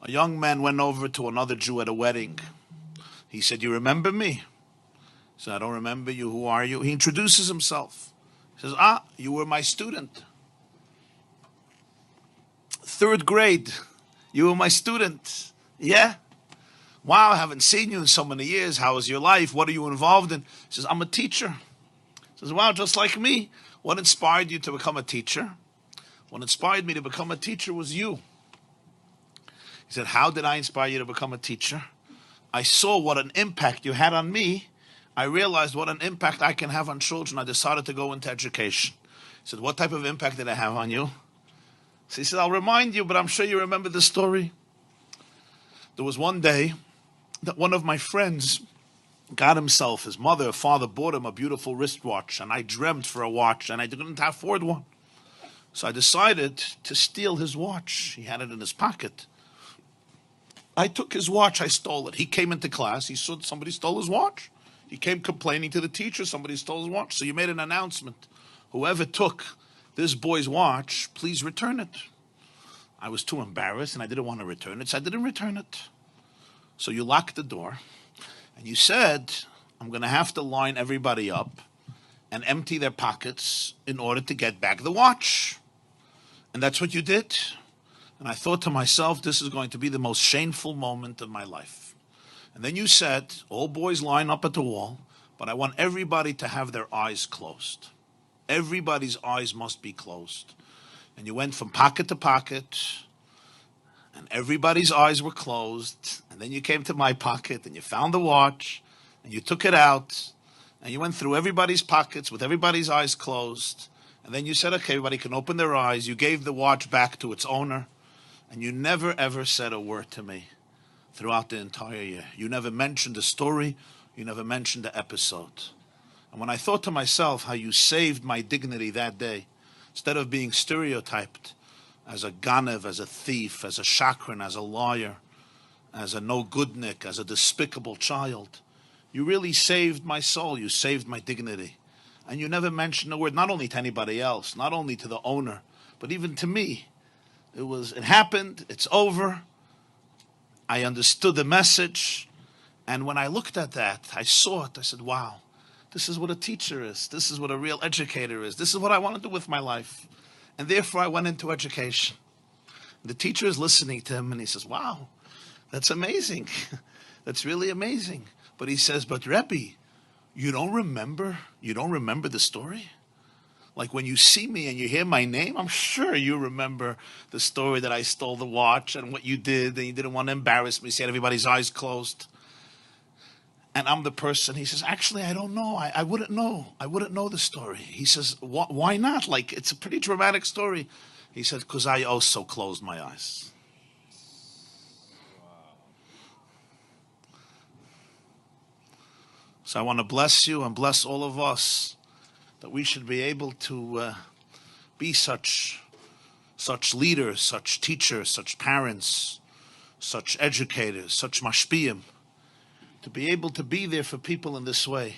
A young man went over to another Jew at a wedding. He said, "You remember me?" He said, "I don't remember you. Who are you?" He introduces himself. He says, "Ah, you were my student. Third grade. You were my student." "Yeah. Wow, I haven't seen you in so many years. How is your life? What are you involved in?" He says, "I'm a teacher." He says, "Wow, just like me. What inspired you to become a teacher?" "What inspired me to become a teacher was you." He said, "How did I inspire you to become a teacher?" "I saw what an impact you had on me. I realized what an impact I can have on children. I decided to go into education." He said, "What type of impact did I have on you?" So he said, "I'll remind you, but I'm sure you remember the story. There was one day that one of my friends got himself, his mother or father bought him a beautiful wristwatch, and I dreamt for a watch, and I didn't afford one. So I decided to steal his watch. He had it in his pocket. I took his watch, I stole it. He came into class, he saw somebody stole his watch. He came complaining to the teacher, somebody stole his watch. So you made an announcement. Whoever took this boy's watch, please return it." I was too embarrassed and I didn't want to return it, so I didn't return it. So you locked the door and you said, "I'm going to have to line everybody up and empty their pockets in order to get back the watch." And that's what you did. And I thought to myself, this is going to be the most shameful moment of my life. And then you said, "All boys line up at the wall, but I want everybody to have their eyes closed. Everybody's eyes must be closed." And you went from pocket to pocket, and everybody's eyes were closed. And then you came to my pocket, and you found the watch, and you took it out, and you went through everybody's pockets with everybody's eyes closed. And then you said, "Okay, everybody can open their eyes." You gave the watch back to its owner. And you never ever said a word to me throughout the entire year. You never mentioned the story. You never mentioned the episode. And when I thought to myself how you saved my dignity that day, instead of being stereotyped as a ganev, as a thief, as a shakran, as a liar, as a no-goodnik, as a despicable child, you really saved my soul. You saved my dignity. And you never mentioned a word, not only to anybody else, not only to the owner, but even to me. It happened, it's over. I understood the message. And when I looked at that, I saw it. I said, wow, this is what a teacher is. This is what a real educator is. This is what I want to do with my life. And therefore I went into education. The teacher is listening to him and he says, wow, that's amazing. That's really amazing. But he says, but Rebbe, you don't remember the story? Like when you see me and you hear my name, I'm sure you remember the story that I stole the watch and what you did, and you didn't want to embarrass me, so you had everybody's eyes closed. And I'm the person, he says, actually, I don't know. I wouldn't know. I wouldn't know the story. He says, why not? Like, it's a pretty dramatic story. He said, because I also closed my eyes. So I want to bless you and bless all of us that we should be able to be such leaders, such teachers, such parents, such educators, such mashpiyim, to be able to be there for people in this way.